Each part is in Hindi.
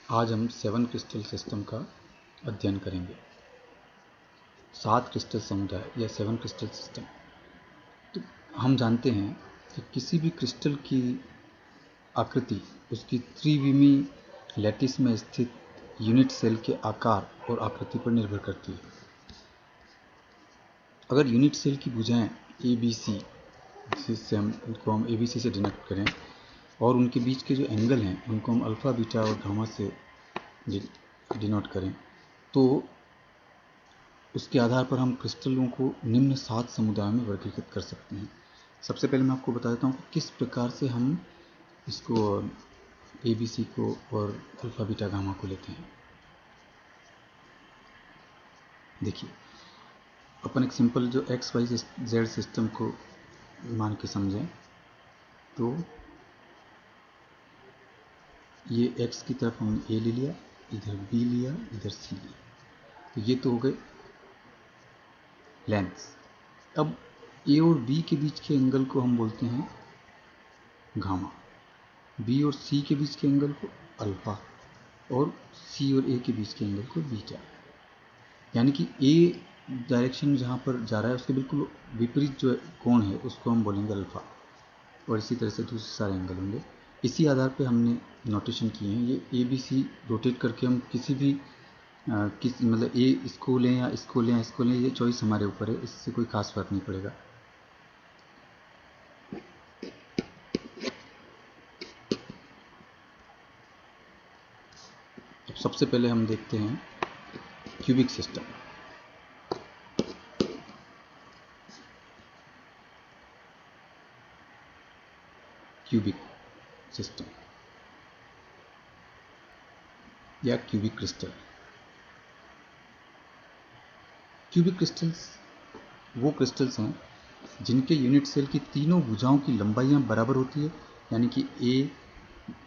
आज हम 7 क्रिस्टल सिस्टम का अध्ययन करेंगे। 7 क्रिस्टल समुदाय या 7 क्रिस्टल सिस्टम। तो हम जानते हैं कि किसी भी क्रिस्टल की आकृति उसकी त्रिविमीय लैटिस में स्थित यूनिट सेल के आकार और आकृति पर निर्भर करती है। अगर यूनिट सेल की भुजाएं ABC, जिससे उनको हम ABC से डिनोट करें, और उनके बीच के जो एंगल हैं उनको हम अल्फ़ा, बीटा और गामा से डिनोट करें, तो उसके आधार पर हम क्रिस्टलों को निम्न 7 समुदायों में वर्गीकृत कर सकते हैं। सबसे पहले मैं आपको बता देता हूँ कि किस प्रकार से हम इसको ABC को और अल्फ़ा, बीटा, गामा को लेते हैं। देखिए, अपन एक सिंपल जो XYZ सिस्टम को मान के समझें, तो ये X की तरफ हमने A ले लिया, इधर B लिया, इधर C लिया, तो ये तो हो गए लेंथ्स। अब A और B के बीच के एंगल को हम बोलते हैं गामा, B और C के बीच के एंगल को अल्फ़ा, और C और A के बीच के एंगल को बीटा। यानी कि A डायरेक्शन जहाँ पर जा रहा है उसके बिल्कुल विपरीत जो कोण है उसको हम बोलेंगे अल्फ़ा, और इसी तरह से दूसरे सारे एंगल होंगे। इसी आधार पे हमने नोटेशन किए हैं। ये ABC रोटेट करके हम किसी भी मतलब इसको लें या इसको लें या इसको लें, ये चॉइस हमारे ऊपर है, इससे कोई खास फर्क नहीं पड़ेगा। अब सबसे पहले हम देखते हैं क्यूबिक सिस्टम। क्यूबिक सिस्टम या क्यूबिक क्रिस्टल। क्यूबिक क्रिस्टल्स वो क्रिस्टल्स हैं जिनके यूनिट सेल की तीनों भुजाओं की लंबाइयाँ बराबर होती है। यानी कि A,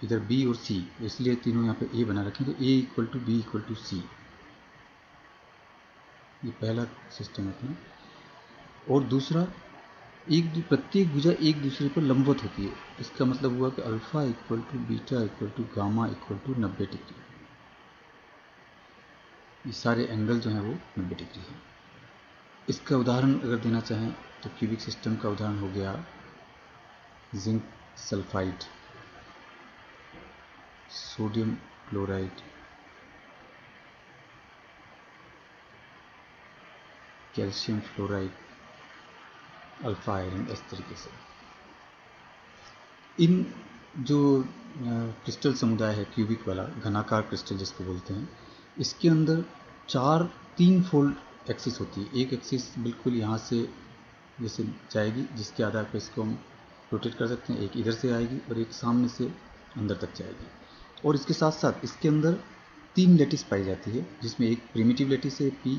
इधर B और C, इसलिए तीनों यहाँ पे A बना रखेंगे, A equal to B equal to C। ये पहला सिस्टम है अपना। और दूसरा, प्रत्येक भुजा एक दूसरे पर लंबवत होती है। इसका मतलब हुआ कि alpha equal to beta equal to gamma equal to 90 degree. ये सारे एंगल जो हैं वो 90 डिग्री है। इसका उदाहरण अगर देना चाहें तो क्यूबिक सिस्टम का उदाहरण हो गया zinc sulphide, sodium chloride, calcium fluoride, alpha iron, इस तरीके से। इन जो क्रिस्टल समुदाय है क्यूबिक वाला, घनाकार क्रिस्टल जिसको बोलते हैं, इसके अंदर 3 फोल्ड एक्सिस होती है। एक एक्सिस बिल्कुल यहाँ से जैसे जाएगी, जिसके आधार पर इसको हम रोटेट कर सकते हैं। एक इधर से आएगी और एक सामने से अंदर तक जाएगी। और इसके साथ साथ इसके अंदर 3 लेटिस पाई जाती है, जिसमें एक प्रिमिटिव लेटिस है P,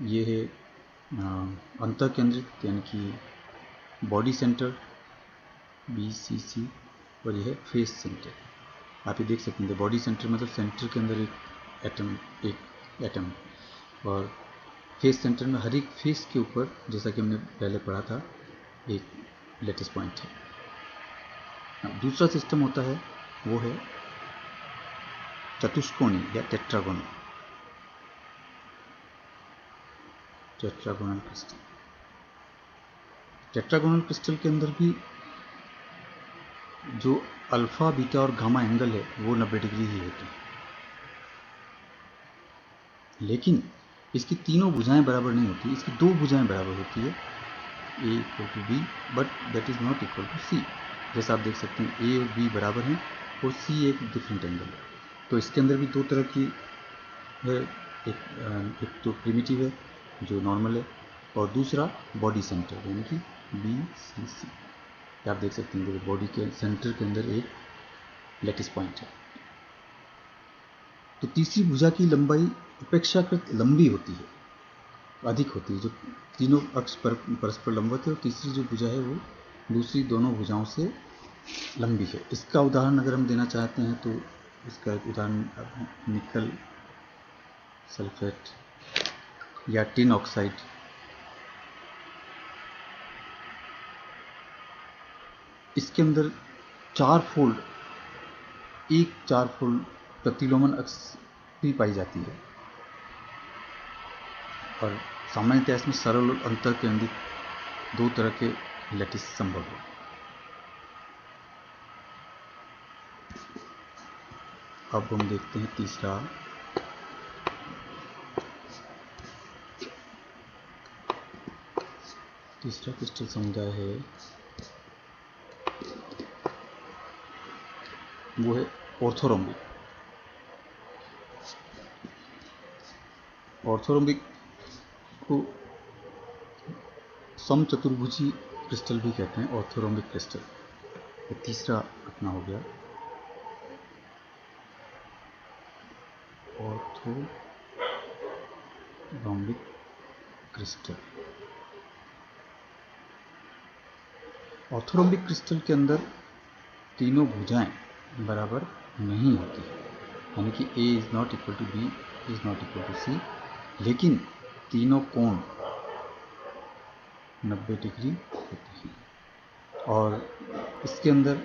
ये है अंतः केंद्रित यानी कि बॉडी सेंटर BCC, और यह है फेस सेंटर। आप ये देख सकते हैं, बॉडी सेंटर मतलब सेंटर के अंदर एक एटम, और फेस सेंटर में हर एक फेस के ऊपर, जैसा कि हमने पहले पढ़ा था, एक लेटिस पॉइंट है। दूसरा सिस्टम होता है वो है चतुष्कोणी या टेट्रागोनल क्रिस्टल। टेट्रागोनल क्रिस्टल के अंदर भी जो अल्फा, बीटा और गामा एंगल है वो 90 डिग्री ही होते हैं, लेकिन इसकी तीनों भुजाएं बराबर नहीं होती। इसकी 2 भुजाएं बराबर होती है, A equal to B, but that is not equal to C। जैसा आप देख सकते हैं, A और B बराबर हैं और C एक डिफरेंट एंगल है। तो इसके अंदर भी 2 तरह की है। एक तो प्रिमिटिव है जो नॉर्मल है, और दूसरा बॉडी सेंटर यानी कि BCC। आप देख सकते हैं, देखो बॉडी के सेंटर के अंदर एक लेटिस पॉइंट है। तो तीसरी भुजा की लंबाई अपेक्षाकृत लंबी होती है, अधिक होती है, जो तीनों अक्ष पर परस्पर लंबवत है, और तीसरी जो भुजा है वो दूसरी दोनों भुजाओं से लंबी है। इसका उदाहरण अगर हम देना चाहते हैं तो इसका एक उदाहरण निकल सल्फेट या टिन ऑक्साइड। इसके अंदर 4 फोल्ड प्रतिलोमन अक्ष भी पाई जाती है। और सामान्यतः इसमें सरल और अंतर केंद्रित दो तरह के लैटिस संभव है। अब हम देखते हैं तीसरा क्रिस्टल समुदाय है, वो है ऑर्थोरोम्बिक। ऑर्थोरोम्बिक को समचतुर्भुजी क्रिस्टल भी कहते हैं, ऑर्थोरोम्बिक क्रिस्टल। ये तीसरा अपना हो गया ऑर्थोरोम्बिक क्रिस्टल। ऑर्थोरोम्बिक क्रिस्टल के अंदर तीनों भुजाएं बराबर नहीं होती, यानी कि A is not equal to B is not equal to C, लेकिन तीनों कोण 90 डिग्री होते हैं। और इसके अंदर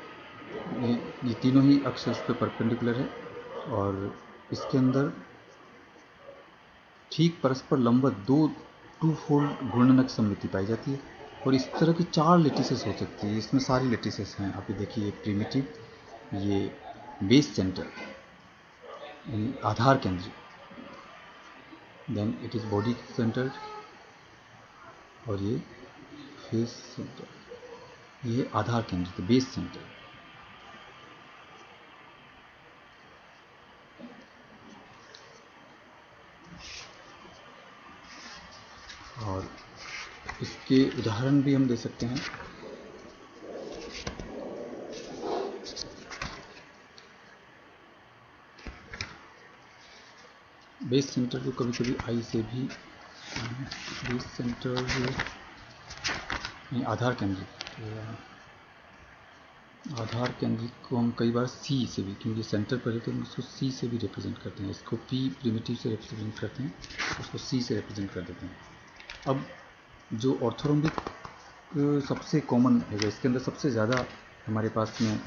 ये तीनों ही अक्ष इस पर परपेंडिकुलर है, और इसके अंदर ठीक परस्पर लंबवत टू फोल्ड घूर्णनक सममिति पाई जाती है। और इस तरह की 4 लेटिसेस हो सकती है। इसमें सारी लेटिसेस हैं, आप ये देखिए, प्रिमिटिव, ये बेस सेंटर आधार केंद्र, then it is body centre, और ये फेस सेंटर, ये आधार केंद्र, बेस सेंटर। और इसके उदाहरण भी हम दे सकते हैं। बेस सेंटर को कभी कभी आई से भी, बेस सेंटर आधार केंद्रित को हम कई बार सी से भी, क्योंकि सेंटर पर है तो हम उसको सी से भी रिप्रेजेंट करते हैं। इसको पी प्रिमिटिव से रिप्रेजेंट करते हैं, उसको सी से रिप्रेजेंट कर देते हैं। अब जो ऑर्थोरोम्बिक सबसे कॉमन है, इसके अंदर सबसे ज़्यादा हमारे पास में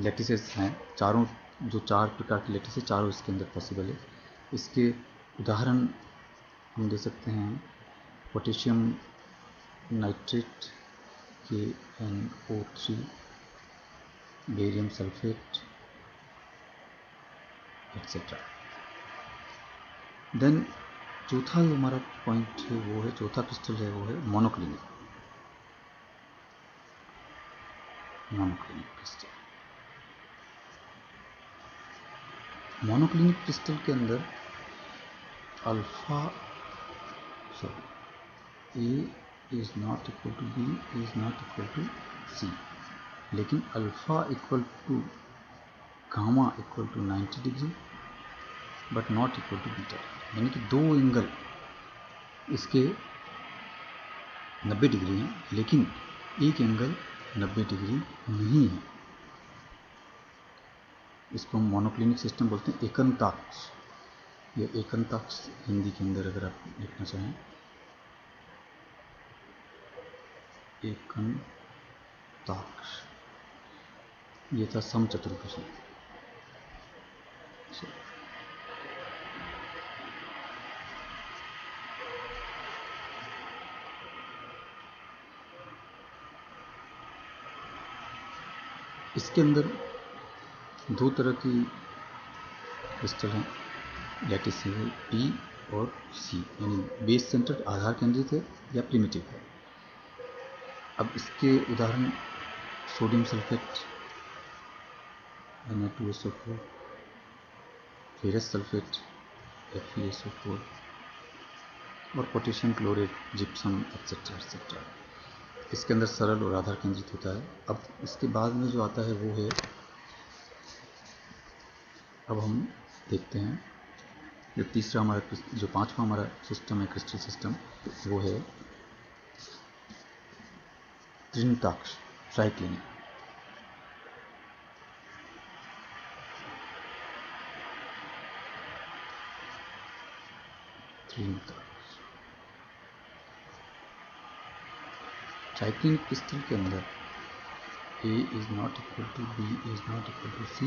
लेटिसेस हैं, चारों, जो 4 प्रकार की लेटिस है, चारों इसके अंदर पॉसिबल है। इसके उदाहरण हम दे सकते हैं potassium nitrate KNO3, barium sulphate, etcetera. Then चौथा जो हमारा पॉइंट है वो है, चौथा क्रिस्टल है वो है मोनोक्लिनिक क्रिस्टल। मोनोक्लिनिक क्रिस्टल के अंदर A is not equal to B is not equal to C, लेकिन alpha equal to gamma equal to 90 degree but not equal to beta, यानी कि दो एंगल इसके 90 डिग्री हैं, लेकिन एक एंगल 90 डिग्री नहीं है। इसको हम मोनोक्लिनिक सिस्टम बोलते हैं, एकंताक्ष। या एकंताक्ष हिंदी के अंदर अगर आप लिखना चाहें, एकंताक्ष, ये था समचतुर्भुज। इसके अंदर दो तरह की क्रिस्टल हैं, लैटिस है P और C, यानी बेस सेंटर आधार केंद्रित है या प्रिमिटिव है। अब इसके उदाहरण sodium sulphate Na2SO4, ferrous sulphate FeSO4, और potassium chloride, gypsum, etcetera etcetera. इसके अंदर सरल और आधार केंद्रित होता है। अब इसके बाद में जो आता है वो है, अब हम देखते हैं जो तीसरा हमारा, जो पांचवा हमारा सिस्टम है, क्रिस्टल सिस्टम, वो है त्रिनिताक्ष, ट्राइक्लिनिक। ट्राइक्लिनिक क्रिस्टल के अंदर A is not equal to B is not equal to C,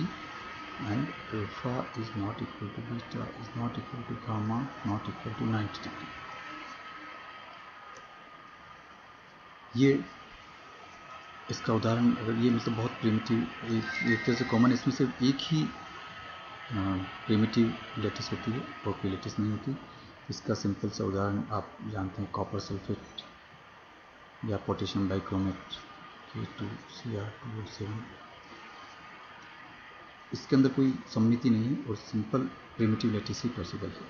and alpha is not equal to beta is not equal to gamma not equal to 90 degree. ये इसका उदाहरण, अगर ये मतलब बहुत प्रिमिटिव, एक तरह से कॉमन, इसमें सिर्फ एक ही प्रिमिटिव लेटिस होती है और कोई लेटिस नहीं होती। इसका सिंपल सा उदाहरण आप जानते हैं, कॉपर सल्फेट या पोटेशियम बाइक्रोमेट K2Cr2O7। इसके अंदर कोई सममिति नहीं है और सिंपल प्रिमिटिव लेटिस ही पॉसिबल है।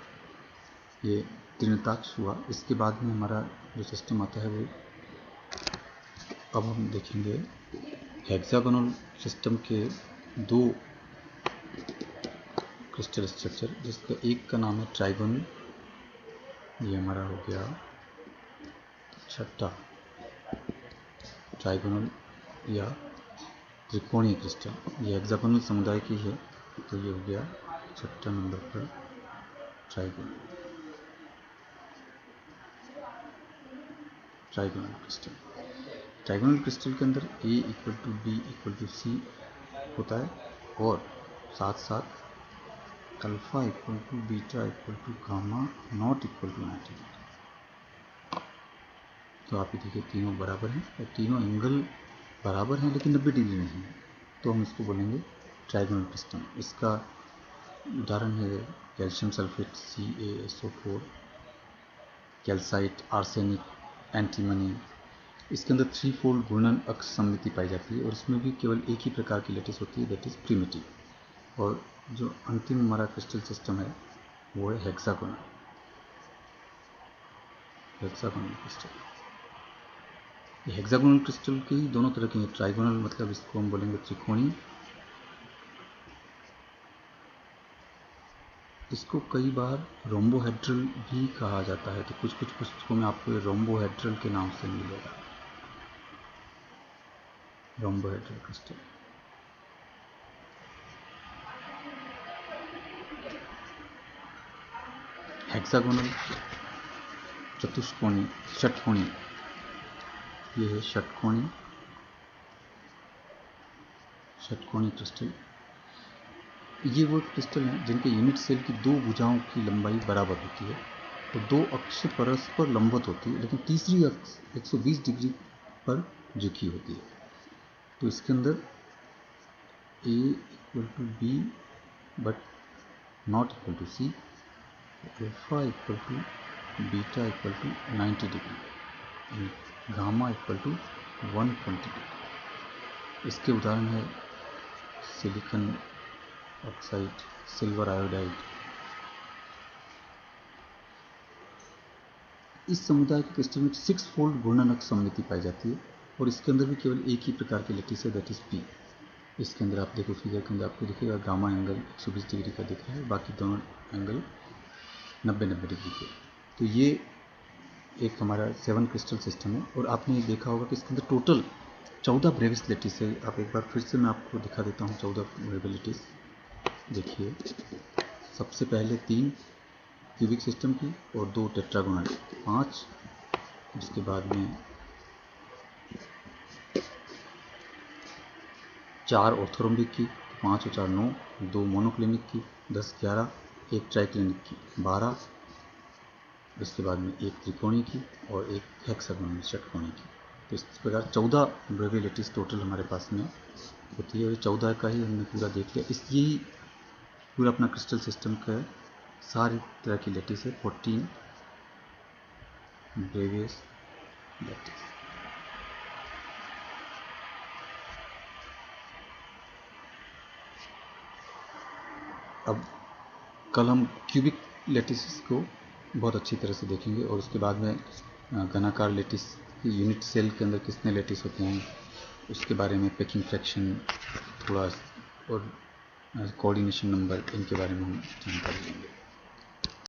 ये त्रिनिताक्ष हुआ। इसके बाद में हमारा जो सिस्टम आता है वो अब हम देखेंगे हेक्सागोनल सिस्टम के दो क्रिस्टल स्ट्रक्चर, जिसका एक का नाम है ट्राइगोनल, ये हमारा हो गया छठा ट्राइगोनल या त्रिकोणीय क्रिस्टल। ये हेक्सागोनल समुदाय की है, तो ये हो गया छठा नंबर पर ट्राइगोनल क्रिस्टल। ट्राइगोनल क्रिस्टल के अंदर A equal to B equal to C होता है और साथ साथ alpha equal to beta equal to gamma not equal to 90 degree. तो आप ये देखिए तीनों बराबर हैं और तीनों एंगल बराबर हैं लेकिन 90 डिग्री नहीं है, तो हम इसको बोलेंगे ट्राइगोनल क्रिस्टल। इसका उदाहरण है calcium sulphate CaSO4, calcite, arsenic, antimony. इसके अंदर 3 फोल्ड घूर्णन अक्ष सममिति पाई जाती है और इसमें भी केवल एक ही प्रकार की लेटिस होती है, दैट इज प्रिमिटिव। और जो अंतिम हमारा क्रिस्टल सिस्टम है वो है हेक्सागोनल क्रिस्टल। ये हेक्सागोनल क्रिस्टल की दोनों तरह की है। ट्राइगोनल मतलब इसको हम बोलेंगे त्रिकोणीय। इसको कई बार रोम्बोहेड्रल भी कहा जाता है, तो कुछ पुस्तकों में आपको ये रोम्बोहेड्रल के नाम से मिलेगा, रोम्बोहेड्रल क्रिस्टल। हेक्सागोनल चतुष्कोणीय, षटकोणीय, ये है षटकोणीय क्रिस्टल। ये वो क्रिस्टल हैं जिनके यूनिट सेल की दो भुजाओं की लंबाई बराबर होती है तो दो अक्ष परस्पर लंबवत होती है, लेकिन तीसरी अक्ष 120 डिग्री पर झुकी होती है। तो इसके अंदर A equal to B but not equal to C, alpha equal to beta equal to 90 degree, gamma equal to 120 degree. इसके उदाहरण है सिलिकॉन ऑक्साइड, सिल्वर आयोडाइड। इस समुदाय के क्रिस्टल में 6 फोल्ड घूर्णन अक्ष सममिति पाई जाती है और इसके अंदर भी केवल एक ही प्रकार की लेटिस है, दैट इज P। इसके अंदर आप देखो फिगर के अंदर आपको दिखेगा गामा एंगल 120 डिग्री का दिख रहा है, बाकी दोनों एंगल 90 डिग्री के। तो ये एक हमारा 7 क्रिस्टल सिस्टम है और आपने ये देखा होगा कि इसके अंदर टोटल 14 ब्रेविस लेटिस है। आप एक बार फिर से मैं आपको दिखा देता हूँ 14 ब्रेविस लेटिस। देखिए सबसे पहले 3 क्यूबिक सिस्टम की और 2 टेट्रागोनल, 5, जिसके बाद में 4 ऑर्थोरोम्बिक की, 5 और 4 9, 2 मोनोक्लिनिक की, 10 11, 1 ट्राइक्लिनिक की, 12, इसके बाद में 1 त्रिकोणीय की और 1 हेक्सागोनल षटकोणीय की। तो इस प्रकार 14 ब्रेवी लेटिस टोटल हमारे पास में होती है और 14 का ही हमने पूरा देख लिया। इस यही पूरा अपना क्रिस्टल सिस्टम का सारी तरह की लेटिस है, 14 ब्रेवियस लेटिस। अब कल हम क्यूबिक लेटिस को बहुत अच्छी तरह से देखेंगे और उसके बाद में घनाकार लेटिस की यूनिट सेल के अंदर कितने लेटिस होते हैं उसके बारे में, पैकिंग फ्रैक्शन थोड़ा और कोऑर्डिनेशन नंबर, इनके बारे में हम जानकारी लेंगे।